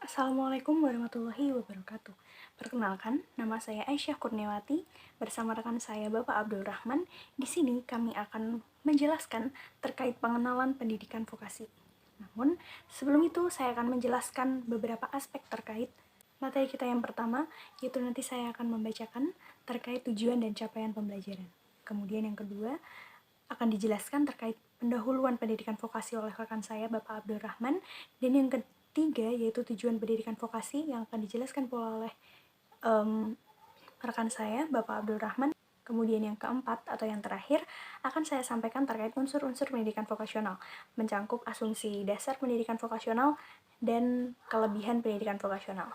Assalamualaikum warahmatullahi wabarakatuh. Perkenalkan, nama saya Aisyah Kurniawati bersama rekan saya Bapak Abdul Rahman. Di sini kami akan menjelaskan terkait pengenalan pendidikan vokasi. Namun, sebelum itu saya akan menjelaskan beberapa aspek terkait materi kita yang pertama, yaitu nanti saya akan membacakan terkait tujuan dan capaian pembelajaran. Kemudian yang kedua, akan dijelaskan terkait pendahuluan pendidikan vokasi oleh rekan saya Bapak Abdul Rahman, dan yang ketiga yaitu tujuan pendidikan vokasi yang akan dijelaskan pula oleh rekan saya Bapak Abdul Rahman. Kemudian yang keempat atau yang terakhir akan saya sampaikan terkait unsur-unsur pendidikan vokasional, mencangkup asumsi dasar pendidikan vokasional dan kelebihan pendidikan vokasional.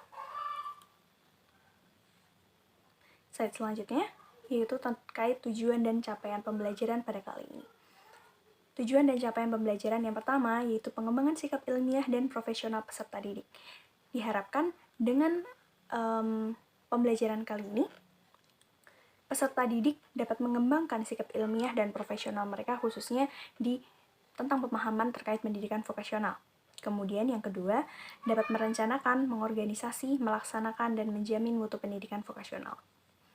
Slide selanjutnya yaitu terkait tujuan dan capaian pembelajaran pada kali ini. Tujuan dan capaian pembelajaran yang pertama yaitu pengembangan sikap ilmiah dan profesional peserta didik. Diharapkan dengan pembelajaran kali ini, peserta didik dapat mengembangkan sikap ilmiah dan profesional mereka khususnya tentang pemahaman terkait pendidikan vokasional. Kemudian yang kedua, dapat merencanakan, mengorganisasi, melaksanakan, dan menjamin mutu pendidikan vokasional.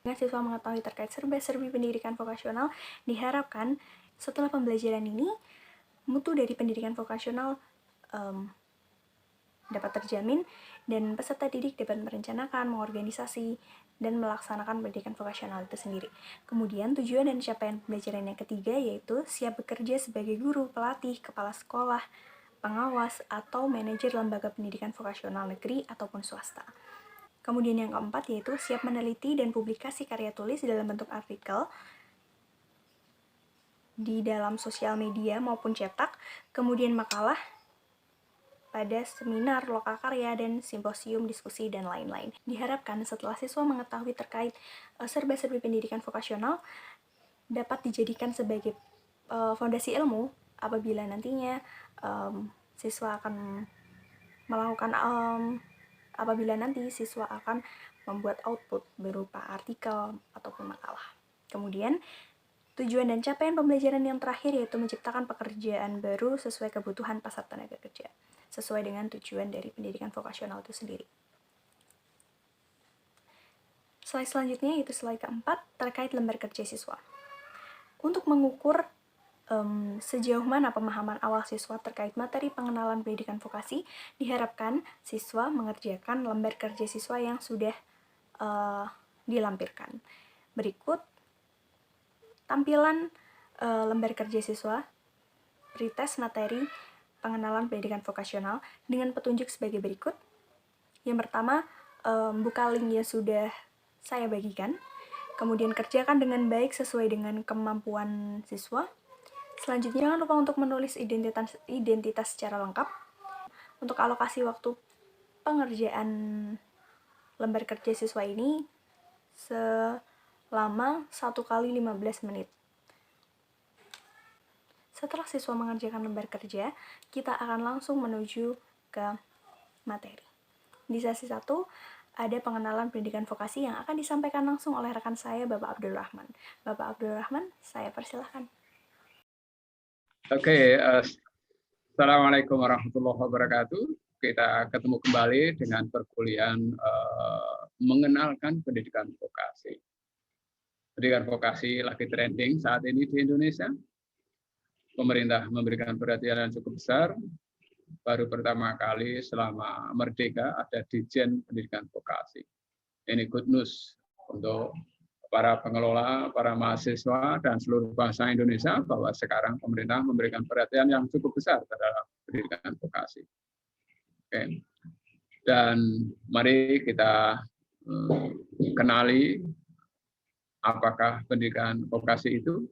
Dengan siswa mengetahui terkait serba-serbi pendidikan vokasional, diharapkan setelah pembelajaran ini, mutu dari pendidikan vokasional dapat terjamin dan peserta didik dapat merencanakan, mengorganisasi, dan melaksanakan pendidikan vokasional itu sendiri. Kemudian tujuan dan capaian pembelajaran yang ketiga yaitu siap bekerja sebagai guru, pelatih, kepala sekolah, pengawas, atau manajer lembaga pendidikan vokasional negeri ataupun swasta. Kemudian yang keempat yaitu siap meneliti dan publikasi karya tulis dalam bentuk artikel di dalam sosial media maupun cetak, kemudian makalah pada seminar, lokakarya, dan simposium, diskusi, dan lain-lain. Diharapkan setelah siswa mengetahui terkait serba-serbi pendidikan vokasional dapat dijadikan sebagai fondasi ilmu apabila nantinya siswa akan melakukan apabila nanti siswa akan membuat output berupa artikel ataupun makalah. Kemudian tujuan dan capaian pembelajaran yang terakhir yaitu menciptakan pekerjaan baru sesuai kebutuhan pasar tenaga kerja, sesuai dengan tujuan dari pendidikan vokasional itu sendiri. Slide selanjutnya yaitu slide keempat terkait lembar kerja siswa. Untuk mengukur sejauh mana pemahaman awal siswa terkait materi pengenalan pendidikan vokasi, diharapkan siswa mengerjakan lembar kerja siswa yang sudah dilampirkan. Berikut tampilan lembar kerja siswa pretest materi pengenalan pendidikan vokasional dengan petunjuk sebagai berikut. Yang pertama, buka link yang sudah saya bagikan. Kemudian kerjakan dengan baik sesuai dengan kemampuan siswa. Selanjutnya, jangan lupa untuk menulis identitas secara lengkap. Untuk alokasi waktu pengerjaan lembar kerja siswa ini selama 1 kali 15 menit. Setelah siswa mengerjakan lembar kerja, kita akan langsung menuju ke materi. Di sesi 1, ada pengenalan pendidikan vokasi yang akan disampaikan langsung oleh rekan saya, Bapak Abdul Rahman. Bapak Abdul Rahman, saya persilahkan. Oke, Assalamualaikum warahmatullahi wabarakatuh. Kita ketemu kembali dengan perkuliahan mengenalkan pendidikan vokasi. Pendidikan vokasi lagi trending saat ini di Indonesia. Pemerintah memberikan perhatian yang cukup besar. Baru pertama kali selama merdeka ada Ditjen Pendidikan Vokasi. Ini good news untuk para pengelola, para mahasiswa, dan seluruh bangsa Indonesia bahwa sekarang pemerintah memberikan perhatian yang cukup besar terhadap pendidikan vokasi. Oke. Dan mari kita kenali apakah pendidikan vokasi itu,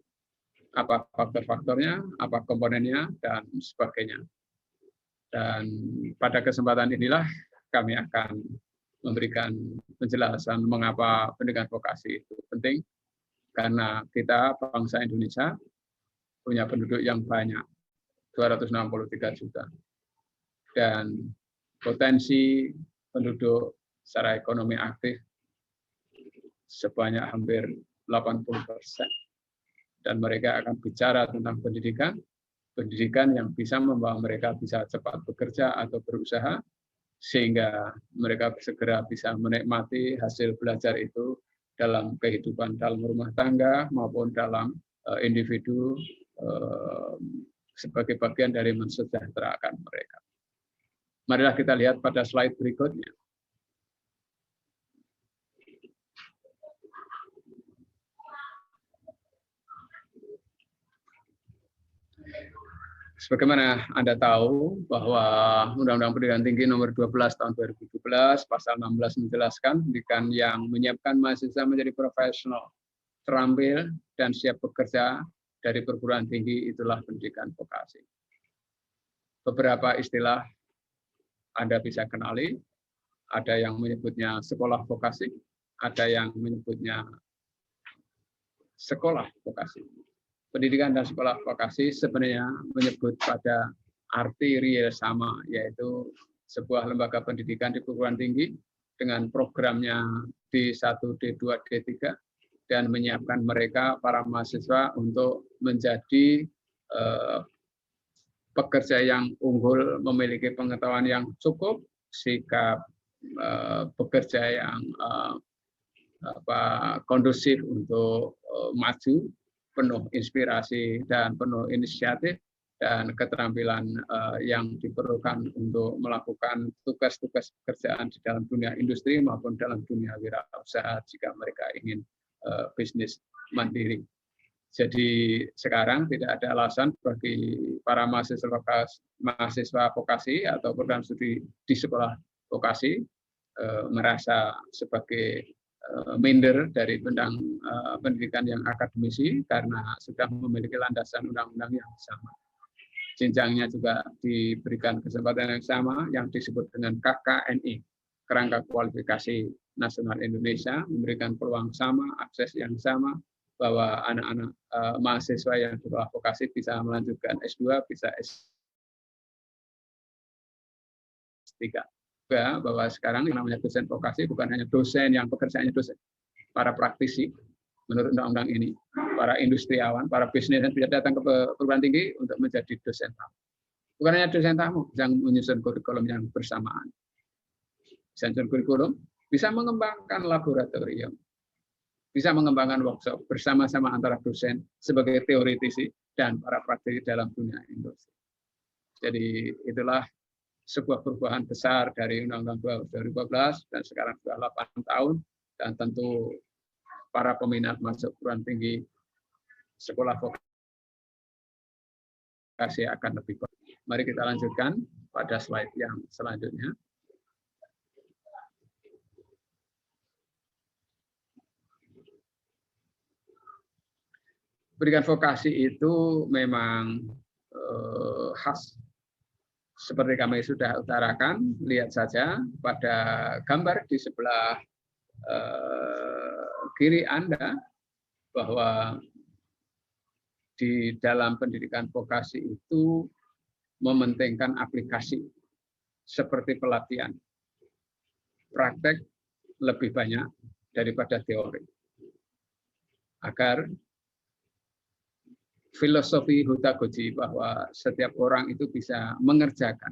apa faktor-faktornya, apa komponennya, dan sebagainya. Dan pada kesempatan inilah kami akan memberikan penjelasan mengapa pendidikan vokasi itu penting, karena kita bangsa Indonesia punya penduduk yang banyak, 263 juta. Dan potensi penduduk secara ekonomi aktif sebanyak hampir 80%. Dan mereka akan bicara tentang pendidikan yang bisa membawa mereka bisa cepat bekerja atau berusaha, sehingga mereka segera bisa menikmati hasil belajar itu dalam kehidupan dalam rumah tangga maupun dalam individu sebagai bagian dari mensejahterakan mereka. Marilah kita lihat pada slide berikutnya. Sebagaimana Anda tahu bahwa Undang-Undang Pendidikan Tinggi Nomor 12 Tahun 2017 Pasal 16 menjelaskan pendidikan yang menyiapkan mahasiswa menjadi profesional, terampil, dan siap bekerja dari perguruan tinggi itulah pendidikan vokasi. Beberapa istilah Anda bisa kenali, ada yang menyebutnya sekolah vokasi, ada yang menyebutnya sekolah vokasi. Pendidikan dan sekolah vokasi sebenarnya menyebut pada arti real sama, yaitu sebuah lembaga pendidikan di perguruan tinggi dengan programnya D1, D2, D3, dan menyiapkan mereka, para mahasiswa, untuk menjadi pekerja yang unggul, memiliki pengetahuan yang cukup, sikap bekerja yang kondusif untuk maju, penuh inspirasi dan penuh inisiatif, dan keterampilan yang diperlukan untuk melakukan tugas-tugas pekerjaan di dalam dunia industri maupun dalam dunia wirausaha jika mereka ingin bisnis mandiri. Jadi sekarang tidak ada alasan bagi para mahasiswa vokasi atau program studi di sekolah vokasi merasa sebagai minder dari bidang pendidikan yang akademisi karena sudah memiliki landasan undang-undang yang sama. Jenjangnya juga diberikan kesempatan yang sama yang disebut dengan KKNI, Kerangka Kualifikasi Nasional Indonesia, memberikan peluang sama, akses yang sama, bahwa anak-anak mahasiswa yang sekolah vokasi bisa melanjutkan S2, bisa S3. Bahwa sekarang yang namanya dosen vokasi bukan hanya dosen yang pekerjaannya dosen, para praktisi menurut undang-undang ini, para industriawan, para bisnis bisa datang ke perguruan tinggi untuk menjadi dosen tamu. Bukan hanya dosen tamu, yang menyusun kurikulum yang bersamaan, bisa menyusun kurikulum, bisa mengembangkan laboratorium, bisa mengembangkan workshop bersama-sama antara dosen sebagai teoritisi dan para praktisi dalam dunia industri. Jadi itulah sebuah perubahan besar dari Undang-Undang 2012 dan sekarang sudah 8 tahun, dan tentu para peminat masuk perguruan tinggi sekolah vokasi akan lebih baik. Mari kita lanjutkan pada slide yang selanjutnya. Pendidikan vokasi itu memang khas. Seperti kami sudah utarakan, lihat saja pada gambar di sebelah kiri Anda, bahwa di dalam pendidikan vokasi itu mementingkan aplikasi seperti pelatihan. Praktek lebih banyak daripada teori. Agar filosofi Hutagoji bahwa setiap orang itu bisa mengerjakan,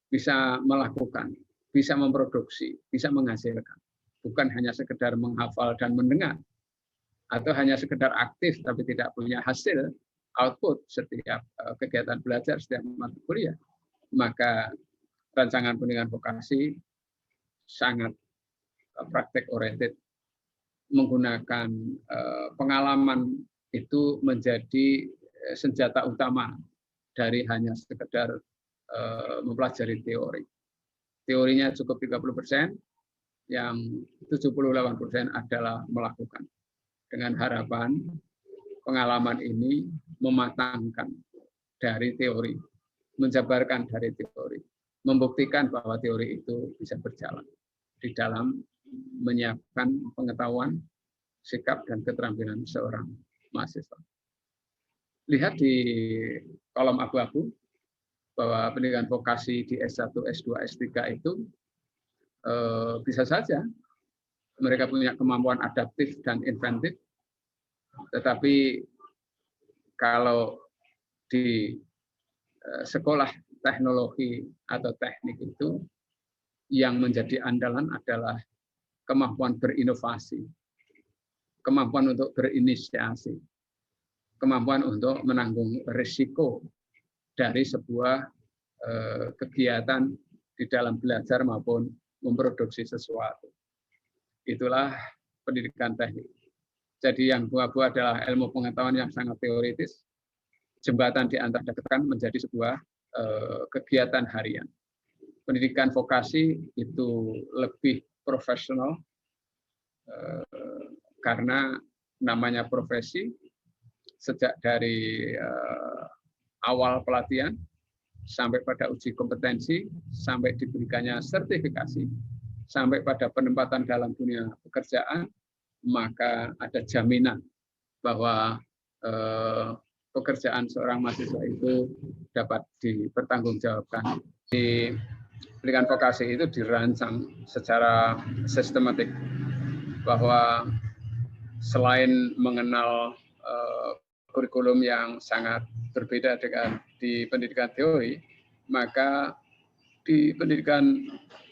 bisa melakukan, bisa memproduksi, bisa menghasilkan. Bukan hanya sekedar menghafal dan mendengar, atau hanya sekedar aktif tapi tidak punya hasil, output setiap kegiatan belajar, setiap mata kuliah. Maka rancangan pendidikan vokasi sangat praktek oriented, menggunakan pengalaman itu menjadi senjata utama dari hanya sekedar mempelajari teori. Teorinya cukup 30%, yang 78% adalah melakukan. Dengan harapan pengalaman ini mematangkan dari teori, menjabarkan dari teori, membuktikan bahwa teori itu bisa berjalan di dalam menyiapkan pengetahuan, sikap, dan keterampilan seorang mahasiswa. Lihat di kolom abu-abu bahwa pendidikan vokasi di S1, S2, S3 itu bisa saja mereka punya kemampuan adaptif dan inventif, tetapi kalau di sekolah teknologi atau teknik itu yang menjadi andalan adalah kemampuan berinovasi, kemampuan untuk berinisiasi, kemampuan untuk menanggung risiko dari sebuah kegiatan di dalam belajar maupun memproduksi sesuatu. Itulah pendidikan teknik. Jadi yang buah-buah adalah ilmu pengetahuan yang sangat teoritis, jembatan di antara dekat menjadi sebuah kegiatan harian. Pendidikan vokasi itu lebih profesional karena namanya profesi. Sejak dari awal pelatihan sampai pada uji kompetensi, sampai diberikannya sertifikasi, sampai pada penempatan dalam dunia pekerjaan, maka ada jaminan bahwa pekerjaan seorang mahasiswa itu dapat dipertanggungjawabkan. Di pendidikan vokasi itu dirancang secara sistematik bahwa selain mengenal kurikulum yang sangat berbeda dengan di pendidikan teori, maka di pendidikan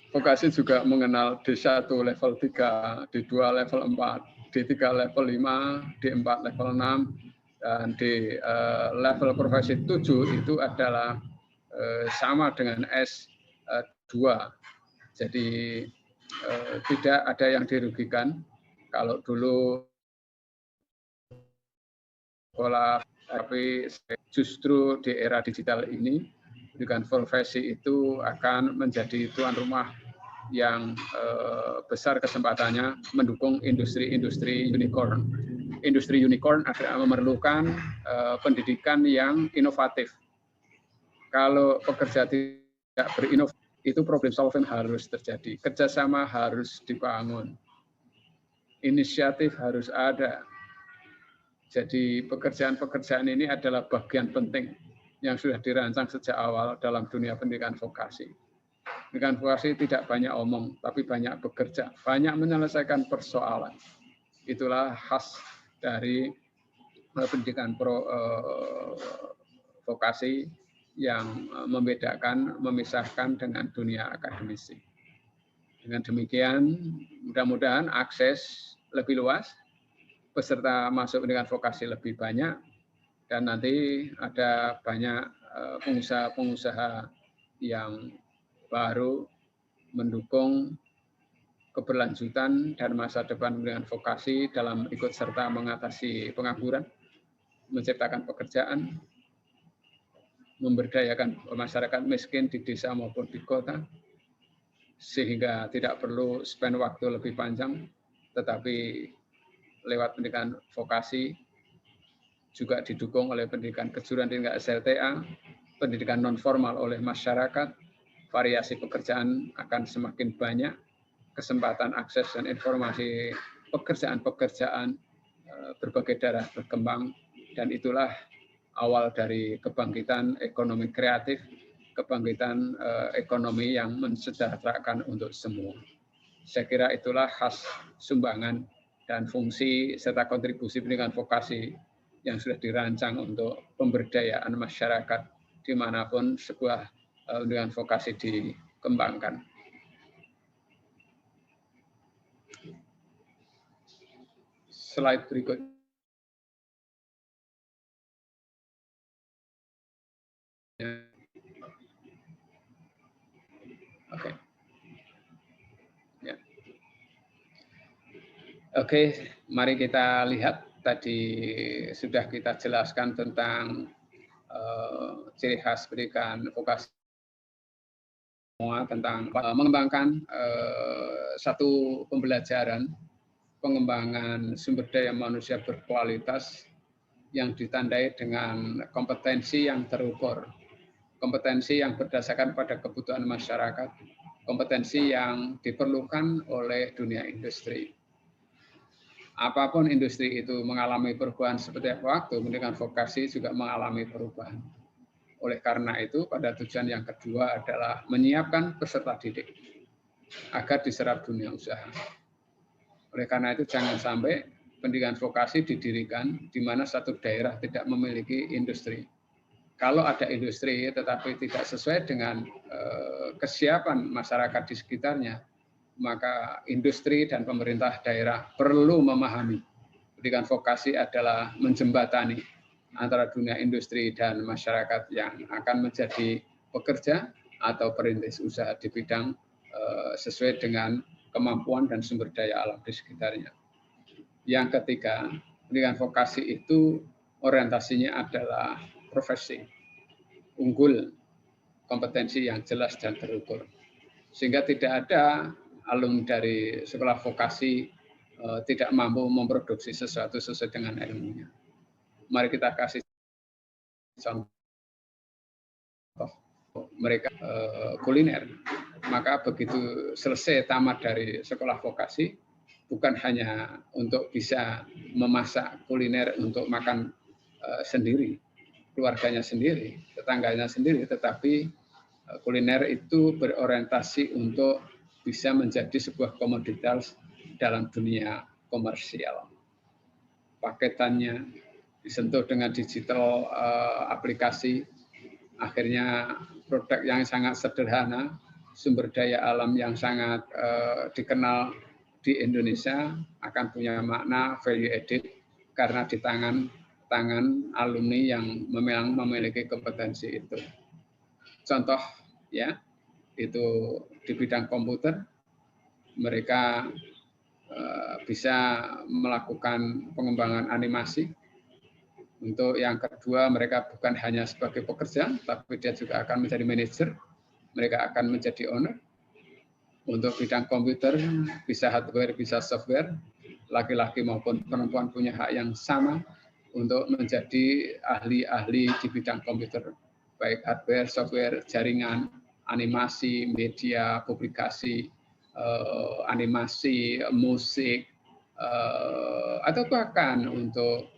vokasi juga mengenal D1 level 3, D2 level 4, D3 level 5, D4 level 6, dan di level profesi 7 itu adalah sama dengan S2. Jadi tidak ada yang dirugikan. Kalau dulu sekolah, tapi justru di era digital ini pendidikan profesi itu akan menjadi tuan rumah yang besar kesempatannya mendukung industri-industri unicorn. Industri unicorn adalah memerlukan pendidikan yang inovatif. Kalau pekerja tidak berinovasi, itu problem solving harus terjadi, kerjasama harus dibangun, inisiatif harus ada. Jadi pekerjaan-pekerjaan ini adalah bagian penting yang sudah dirancang sejak awal dalam dunia pendidikan vokasi. Pendidikan vokasi tidak banyak omong, tapi banyak bekerja, banyak menyelesaikan persoalan. Itulah khas dari pendidikan vokasi yang membedakan, memisahkan dengan dunia akademisi. Dengan demikian, mudah-mudahan akses lebih luas, peserta masuk pendidikan vokasi lebih banyak, dan nanti ada banyak pengusaha-pengusaha yang baru mendukung keberlanjutan dan masa depan pendidikan vokasi dalam ikut serta mengatasi pengangguran, menciptakan pekerjaan, memberdayakan masyarakat miskin di desa maupun di kota, sehingga tidak perlu spend waktu lebih panjang, tetapi lewat pendidikan vokasi juga didukung oleh pendidikan kejuruan tingkat SLTA, pendidikan non formal oleh masyarakat, variasi pekerjaan akan semakin banyak, kesempatan akses dan informasi pekerjaan-pekerjaan berbagai daerah berkembang, dan itulah awal dari kebangkitan ekonomi kreatif, kebangkitan ekonomi yang mensejahterakan untuk semua. Saya kira itulah khas sumbangan dan fungsi serta kontribusi pendidikan vokasi yang sudah dirancang untuk pemberdayaan masyarakat dimanapun sebuah pendidikan vokasi dikembangkan. Slide berikutnya. Oke. Ya. Oke, mari kita lihat. Tadi sudah kita jelaskan tentang ciri khas pendidikan vokasi, semua tentang mengembangkan satu pembelajaran, pengembangan sumber daya manusia berkualitas yang ditandai dengan kompetensi yang terukur, kompetensi yang berdasarkan pada kebutuhan masyarakat, kompetensi yang diperlukan oleh dunia industri. Apapun industri itu mengalami perubahan seperti waktu, pendidikan vokasi juga mengalami perubahan. Oleh karena itu, pada tujuan yang kedua adalah menyiapkan peserta didik agar diserap dunia usaha. Oleh karena itu, jangan sampai pendidikan vokasi didirikan di mana satu daerah tidak memiliki industri. Kalau ada industri tetapi tidak sesuai dengan kesiapan masyarakat di sekitarnya, maka industri dan pemerintah daerah perlu memahami pendidikan vokasi adalah menjembatani antara dunia industri dan masyarakat yang akan menjadi pekerja atau perintis usaha di bidang sesuai dengan kemampuan dan sumber daya alam di sekitarnya. Yang ketiga, pendidikan vokasi itu orientasinya adalah profesi, unggul, kompetensi yang jelas dan terukur. Sehingga tidak ada alumni dari sekolah vokasi tidak mampu memproduksi sesuatu sesuai dengan ilmunya. Mari kita kasih contoh mereka kuliner. Maka begitu selesai tamat dari sekolah vokasi, bukan hanya untuk bisa memasak kuliner untuk makan sendiri, keluarganya sendiri, tetangganya sendiri, tetapi kuliner itu berorientasi untuk bisa menjadi sebuah komoditas dalam dunia komersial. Paketannya disentuh dengan digital aplikasi, akhirnya produk yang sangat sederhana, sumber daya alam yang sangat dikenal di Indonesia akan punya makna value added karena di tangan alumni yang memang memiliki kompetensi itu. Contoh ya, itu di bidang komputer, mereka bisa melakukan pengembangan animasi. Untuk yang kedua, mereka bukan hanya sebagai pekerja, tapi dia juga akan menjadi manajer, mereka akan menjadi owner. Untuk bidang komputer, bisa hardware, bisa software, laki-laki maupun perempuan punya hak yang sama untuk menjadi ahli-ahli di bidang komputer, baik hardware, software, jaringan, animasi, media, publikasi, animasi, musik, atau bahkan untuk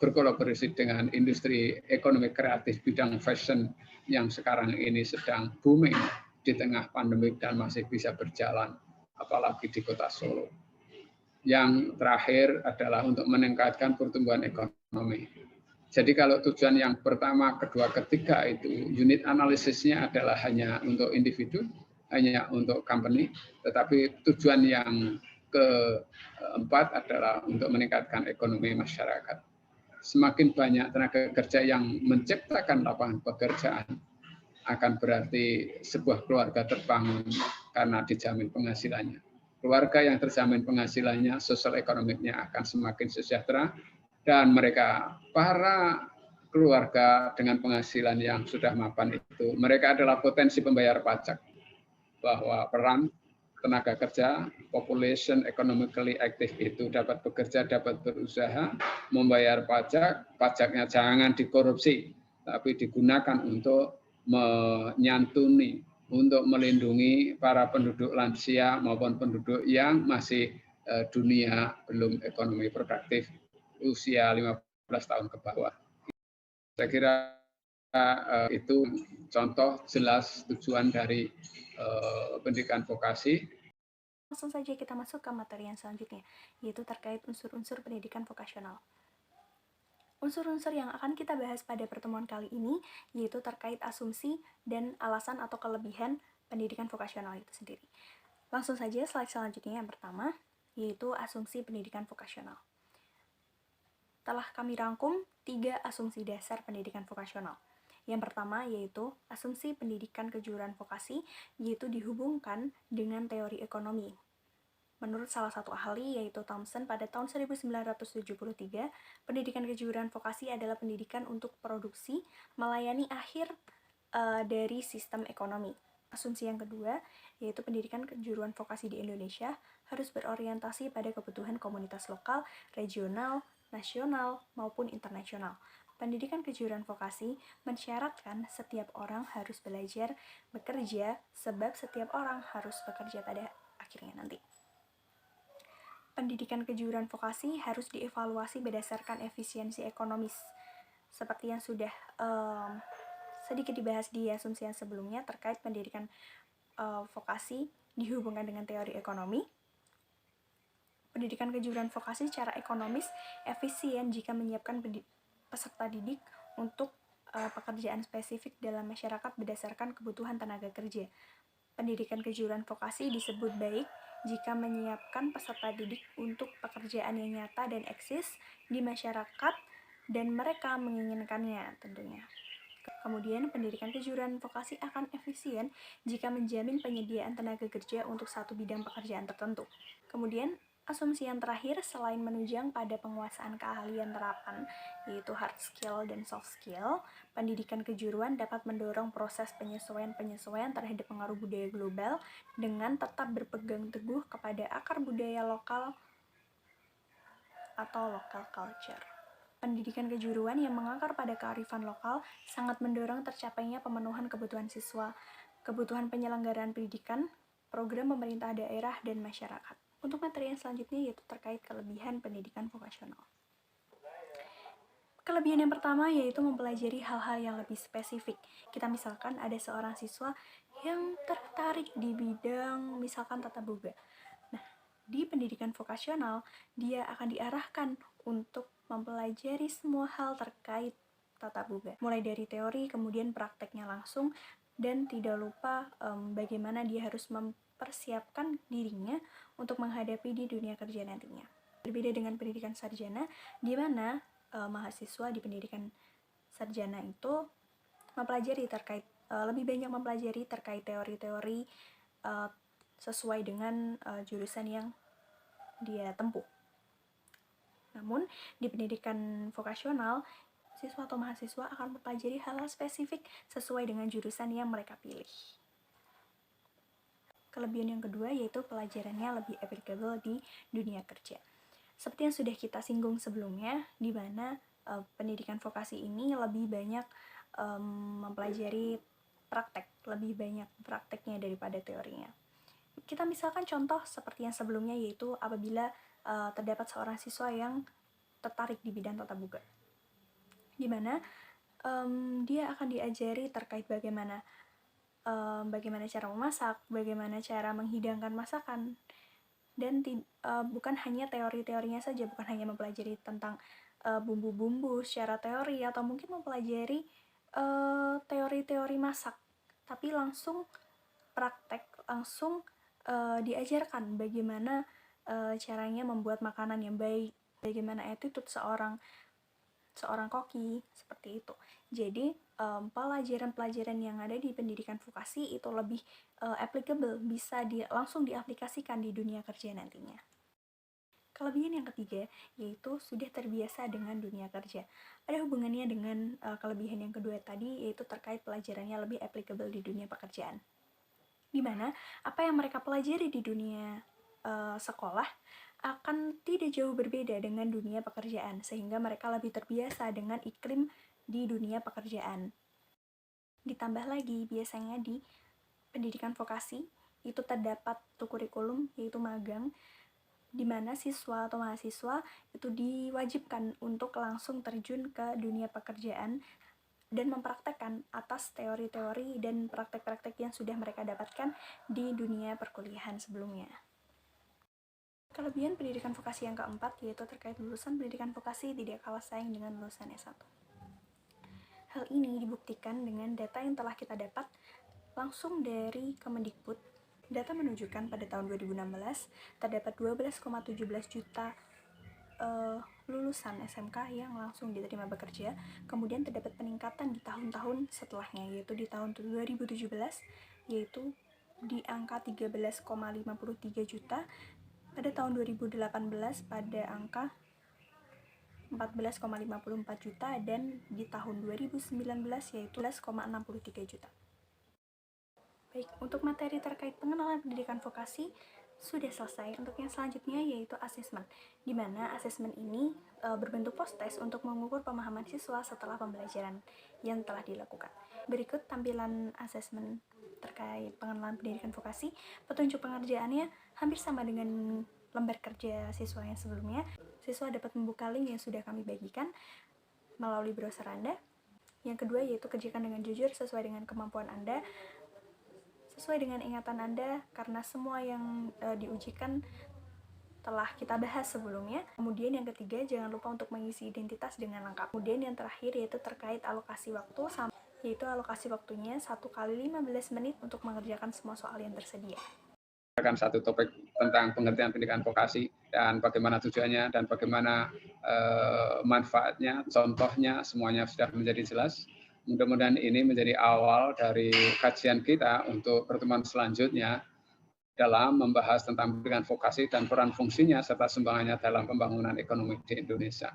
berkolaborasi dengan industri ekonomi kreatif bidang fashion yang sekarang ini sedang booming di tengah pandemi dan masih bisa berjalan, apalagi di kota Solo. Yang terakhir adalah untuk meningkatkan pertumbuhan ekonomi. Jadi kalau tujuan yang pertama, kedua, ketiga itu unit analisisnya adalah hanya untuk individu, hanya untuk company, tetapi tujuan yang keempat adalah untuk meningkatkan ekonomi masyarakat. Semakin banyak tenaga kerja yang menciptakan lapangan pekerjaan, akan berarti sebuah keluarga terbangun karena dijamin penghasilannya. Keluarga yang terjamin penghasilannya, sosial ekonominya akan semakin sejahtera, dan mereka, para keluarga dengan penghasilan yang sudah mapan itu, mereka adalah potensi pembayar pajak, bahwa peran tenaga kerja, population economically active itu dapat bekerja, dapat berusaha, membayar pajak, pajaknya jangan dikorupsi, tapi digunakan untuk menyantuni, untuk melindungi para penduduk lansia maupun penduduk yang masih dunia belum ekonomi produktif, usia 15 tahun ke bawah. Saya kira itu contoh jelas tujuan dari pendidikan vokasi. Langsung saja kita masuk ke materi yang selanjutnya, yaitu terkait unsur-unsur pendidikan vokasional. Unsur-unsur yang akan kita bahas pada pertemuan kali ini yaitu terkait asumsi dan alasan atau kelebihan pendidikan vokasional itu sendiri. Langsung saja slide selanjutnya yang pertama, yaitu asumsi pendidikan vokasional. Telah kami rangkum 3 asumsi dasar pendidikan vokasional. Yang pertama yaitu asumsi pendidikan kejuruan vokasi, yaitu dihubungkan dengan teori ekonomi. Menurut salah satu ahli, yaitu Thomson, pada tahun 1973, pendidikan kejuruan vokasi adalah pendidikan untuk produksi melayani akhir dari sistem ekonomi. Asumsi yang kedua, yaitu pendidikan kejuruan vokasi di Indonesia harus berorientasi pada kebutuhan komunitas lokal, regional, nasional, maupun internasional. Pendidikan kejuruan vokasi mensyaratkan setiap orang harus belajar, bekerja, sebab setiap orang harus bekerja pada akhirnya nanti. Pendidikan kejuruan vokasi harus dievaluasi berdasarkan efisiensi ekonomis. Seperti yang sudah sedikit dibahas di asumsi yang sebelumnya terkait pendidikan vokasi dihubungkan dengan teori ekonomi. Pendidikan kejuruan vokasi secara ekonomis efisien jika menyiapkan peserta didik untuk pekerjaan spesifik dalam masyarakat berdasarkan kebutuhan tenaga kerja. Pendidikan kejuruan vokasi disebut baik jika menyiapkan peserta didik untuk pekerjaan yang nyata dan eksis di masyarakat dan mereka menginginkannya tentunya. Kemudian, pendidikan kejuruan vokasi akan efisien jika menjamin penyediaan tenaga kerja untuk satu bidang pekerjaan tertentu. Kemudian, asumsi yang terakhir, selain menunjang pada penguasaan keahlian terapan, yaitu hard skill dan soft skill, pendidikan kejuruan dapat mendorong proses penyesuaian-penyesuaian terhadap pengaruh budaya global dengan tetap berpegang teguh kepada akar budaya lokal atau local culture. Pendidikan kejuruan yang mengakar pada kearifan lokal sangat mendorong tercapainya pemenuhan kebutuhan siswa, kebutuhan penyelenggaraan pendidikan, program pemerintah daerah, dan masyarakat. Untuk materi yang selanjutnya yaitu terkait kelebihan pendidikan vokasional. Kelebihan yang pertama yaitu mempelajari hal-hal yang lebih spesifik. Kita misalkan ada seorang siswa yang tertarik di bidang misalkan tata boga. Nah, di pendidikan vokasional, dia akan diarahkan untuk mempelajari semua hal terkait tata boga. Mulai dari teori, kemudian prakteknya langsung, dan tidak lupa bagaimana dia harus mempersiapkan dirinya untuk menghadapi di dunia kerja nantinya. Berbeda dengan pendidikan sarjana, di mana mahasiswa di pendidikan sarjana itu mempelajari terkait lebih banyak mempelajari terkait teori-teori sesuai dengan jurusan yang dia tempuh. Namun, di pendidikan vokasional, siswa atau mahasiswa akan mempelajari hal-hal spesifik sesuai dengan jurusan yang mereka pilih. Kelebihan yang kedua yaitu pelajarannya lebih applicable di dunia kerja. Seperti yang sudah kita singgung sebelumnya, di mana pendidikan vokasi ini lebih banyak mempelajari praktek, lebih banyak prakteknya daripada teorinya. Kita misalkan contoh seperti yang sebelumnya, yaitu apabila terdapat seorang siswa yang tertarik di bidang tata boga, di mana dia akan diajari terkait bagaimana cara memasak, bagaimana cara menghidangkan masakan, dan bukan hanya teori-teorinya saja, bukan hanya mempelajari tentang bumbu-bumbu secara teori atau mungkin mempelajari teori-teori masak, tapi langsung praktek, langsung diajarkan bagaimana caranya membuat makanan yang baik, bagaimana attitude seorang koki, seperti itu. Jadi pelajaran-pelajaran yang ada di pendidikan vokasi itu lebih applicable, bisa langsung diaplikasikan di dunia kerja nantinya. Kelebihan yang ketiga yaitu sudah terbiasa dengan dunia kerja. Ada hubungannya dengan kelebihan yang kedua tadi, yaitu terkait pelajarannya lebih applicable di dunia pekerjaan. Di mana apa yang mereka pelajari di dunia sekolah akan tidak jauh berbeda dengan dunia pekerjaan, sehingga mereka lebih terbiasa dengan iklim di dunia pekerjaan. Ditambah lagi, biasanya di pendidikan vokasi itu terdapat kurikulum, yaitu magang, di mana siswa atau mahasiswa itu diwajibkan untuk langsung terjun ke dunia pekerjaan dan mempraktekkan atas teori-teori dan praktek-praktek yang sudah mereka dapatkan di dunia perkuliahan sebelumnya. Kelebihan pendidikan vokasi yang keempat yaitu terkait lulusan pendidikan vokasi tidak kalah saing dengan lulusan S1. Hal ini dibuktikan dengan data yang telah kita dapat langsung dari Kemendikbud. Data menunjukkan pada tahun 2016 terdapat 12,17 juta lulusan SMK yang langsung diterima bekerja. Kemudian terdapat peningkatan di tahun-tahun setelahnya, yaitu di tahun 2017 yaitu di angka 13,53 juta, pada tahun 2018 pada angka 14,54 juta, dan di tahun 2019 yaitu 11,63 juta. Baik, untuk materi terkait pengenalan pendidikan vokasi sudah selesai. Untuk yang selanjutnya yaitu asesmen, di mana asesmen ini berbentuk post-test untuk mengukur pemahaman siswa setelah pembelajaran yang telah dilakukan. Berikut tampilan asesmen terkait pengenalan pendidikan vokasi. Petunjuk pengerjaannya hampir sama dengan lembar kerja siswa yang sebelumnya. Siswa dapat membuka link yang sudah kami bagikan melalui browser Anda. Yang kedua yaitu kerjakan dengan jujur sesuai dengan kemampuan Anda, sesuai dengan ingatan Anda, karena semua yang diujikan telah kita bahas sebelumnya. Kemudian yang ketiga, jangan lupa untuk mengisi identitas dengan lengkap. Kemudian yang terakhir yaitu terkait alokasi waktu, yaitu alokasi waktunya 1 kali 15 menit untuk mengerjakan semua soal yang tersedia. Akan satu topik tentang pengertian pendidikan vokasi dan bagaimana tujuannya dan bagaimana manfaatnya, contohnya, semuanya sudah menjadi jelas. Mudah-mudahan ini menjadi awal dari kajian kita untuk pertemuan selanjutnya dalam membahas tentang pendidikan vokasi dan peran fungsinya serta sumbangannya dalam pembangunan ekonomi di Indonesia.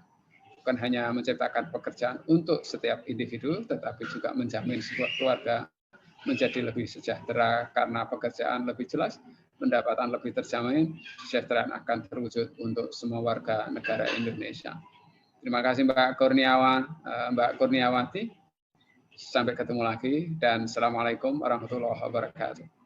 Bukan hanya menciptakan pekerjaan untuk setiap individu, tetapi juga menjamin sebuah keluarga menjadi lebih sejahtera karena pekerjaan lebih jelas, pendapatan lebih terjamin, kesejahteraan akan terwujud untuk semua warga negara Indonesia. Terima kasih Mbak Kurniawati. Sampai ketemu lagi dan Assalamualaikum warahmatullahi wabarakatuh.